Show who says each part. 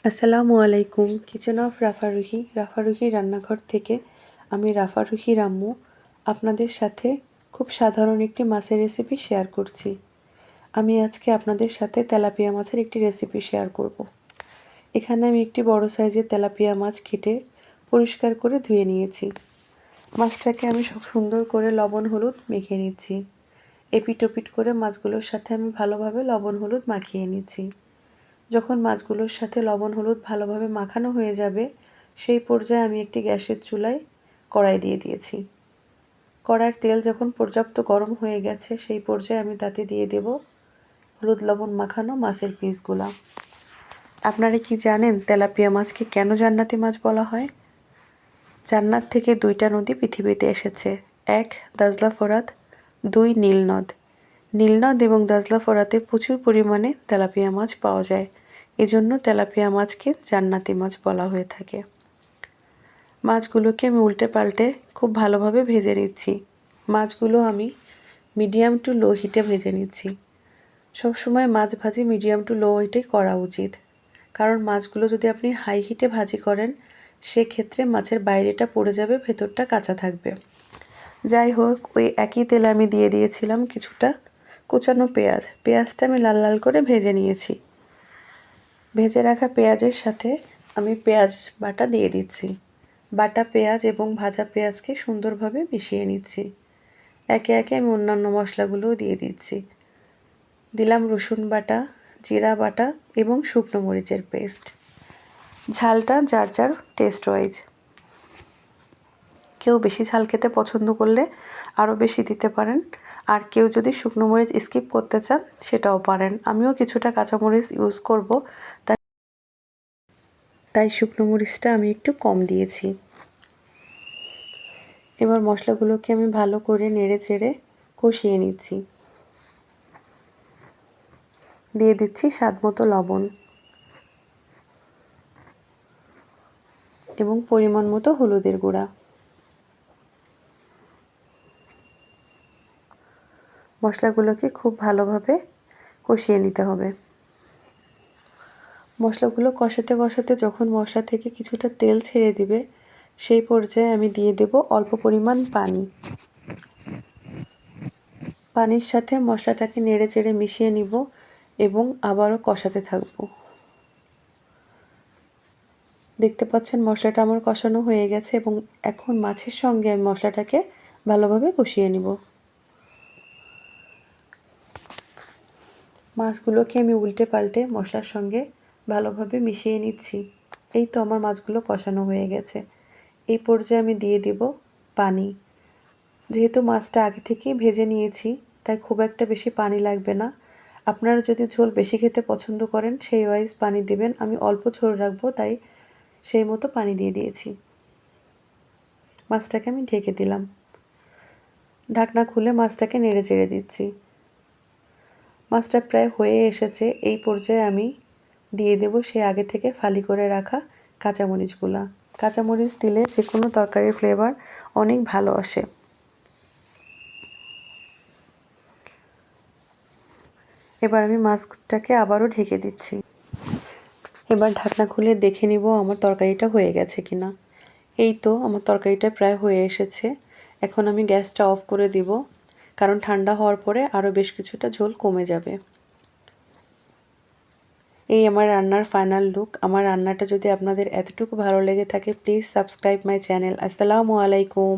Speaker 1: আসসালামু আলাইকুম। Kitchen of রাফারুহি রান্নাঘর থেকে আমি রাফারুহি রাম্মু আপনাদের সাথে খুব সাধারণ একটি মাছের রেসিপি শেয়ার করছি। আমি আজকে আপনাদের সাথে তেলাপিয়া মাছের একটি রেসিপি শেয়ার করব। এখানে আমি একটি বড় সাইজের তেলাপিয়া মাছ কেটে পরিষ্কার করে ধুয়ে নিয়েছি। মাছটাকে আমি সব সুন্দর করে লবণ হলুদ মেখে নিচ্ছি। এপিট ওপিট করে মাছগুলোর সাথে আমি ভালোভাবে লবণ হলুদ মাখিয়ে নিচ্ছি। যখন মাছগুলোর সাথে লবণ হলুদ ভালোভাবে মাখানো হয়ে যাবে সেই পর্যায়ে আমি একটি গ্যাসের চুলায় কড়াই দিয়ে দিয়েছি। কড়াইয়ের তেল যখন পর্যাপ্ত গরম হয়ে গেছে সেই পর্যায়ে আমি তাতে দিয়ে দেব হলুদ লবণ মাখানো মাছের পিসগুলো। আপনারা কি জানেন তেলাপিয়া মাছকে কেন জান্নাতি মাছ বলা হয়? জান্নাত থেকে দুইটা নদী পৃথিবীতে এসেছে, এক দাজলা ফোরাত, দুই নীলনদ। নীলনদ এবং দাজলা ফোরাতে প্রচুর পরিমাণে তেলাপিয়া মাছ পাওয়া যায়, এজন্য তেলাপিয়া মাছকে জান্নাতি মাছ বলা হয়ে থাকে। মাছগুলোকে আমি উল্টে পাল্টে খুব ভালোভাবে ভেজে নিচ্ছি। মাছগুলো আমি মিডিয়াম টু লো হিটে ভেজে নিচ্ছি। সবসময় মাছ ভাজি মিডিয়াম টু লো হিটে করা উচিত, কারণ মাছগুলো যদি আপনি হাই হিটে ভাজি করেন সেক্ষেত্রে মাছের বাইরেটা পড়ে যাবে, ভেতরটা কাঁচা থাকবে। যাই হোক, ওই একই তেলে আমি দিয়ে দিয়েছিলাম কিছুটা কুচানো পেঁয়াজটা আমি লাল লাল করে ভেজে নিয়েছি। ভেজে রাখা পেঁয়াজের সাথে আমি পেঁয়াজ বাটা দিয়ে দিচ্ছি। বাটা পেঁয়াজ এবং ভাজা পেঁয়াজকে সুন্দরভাবে মিশিয়ে নিচ্ছি। একে একে আমি অন্যান্য মশলাগুলোও দিয়ে দিচ্ছি। দিলাম রসুন বাটা, জিরা বাটা এবং শুকনো মরিচের পেস্ট। ঝালটা যার যার টেস্ট ওয়াইজ, কেউ বেশি ঝাল খেতে পছন্দ করলে আরও বেশি দিতে পারেন, আর কেউ যদি শুকনো মরিচ স্কিপ করতে চান সেটাও পারেন। আমিও কিছুটা কাঁচামরিচ ইউজ করব, তাই শুকনো মরিচটা আমি একটু কম দিয়েছি। এবার মশলাগুলোকে আমি ভালো করে নেড়ে চেড়ে কষিয়ে নিচ্ছি। দিয়ে দিচ্ছি স্বাদ মতো লবণ এবং পরিমাণ মতো হলুদের গুঁড়া। মশলাগুলোকে খুব ভালোভাবে কষিয়ে নিতে হবে। মশলাগুলো কষাতে কষাতে যখন মশলা থেকে কিছুটা তেল ছেড়ে দিবে সেই পর্যায়ে আমি দিয়ে দেব অল্প পরিমাণ পানি। পানির সাথে মশলাটাকে নেড়ে চেড়ে মিশিয়ে নিব এবং আবারও কষাতে থাকব। দেখতে পাচ্ছেন মশলাটা আমার কষানো হয়ে গেছে এবং এখন মাছের সঙ্গে আমি মশলাটাকে ভালোভাবে কষিয়ে নিব। মাছগুলোকে আমি উল্টে পাল্টে মশলার সঙ্গে ভালোভাবে মিশিয়ে নিচ্ছি। এই তো আমার মাছগুলো কষানো হয়ে গেছে। এই পর্যায়ে আমি দিয়ে দিব পানি। যেহেতু মাছটা আগে থেকেই ভেজে নিয়েছি তাই খুব একটা বেশি পানি লাগবে না। আপনারা যদি ঝোল বেশি খেতে পছন্দ করেন সেই ওয়াইজ পানি দিবেন। আমি অল্প ঝোল রাখবো তাই সেই মতো পানি দিয়ে দিয়েছি। মাছটাকে আমি ঢেকে দিলাম। ঢাকনা খুলে মাছটাকে নেড়ে চেড়ে দিচ্ছি। মাছটা প্রায় হয়ে এসেছে। এই পর্যায়ে আমি দিয়ে দেব সেই আগে থেকে ফালি করে রাখা কাঁচামরিচগুলা। কাঁচামরিচ দিলে যে কোনো তরকারির ফ্লেভার অনেক ভালো আসে। এবার আমি মাছটাকে আবারও ঢেকে দিচ্ছি। এবার ঢাকনা খুলে দেখে নিব আমার তরকারিটা হয়ে গেছে কিনা। এই তো আমার তরকারিটা প্রায় হয়ে এসেছে। এখন আমি গ্যাসটা অফ করে দিব, কারণ ঠান্ডা হওয়ার পরে আরও বেশ কিছুটা ঝোল কমে যাবে। এই আমার রান্নার ফাইনাল লুক। আমার রান্নাটা যদি আপনাদের এতটুকু ভালো লেগে থাকে প্লিজ সাবস্ক্রাইব মাই চ্যানেল। আসসালামু আলাইকুম।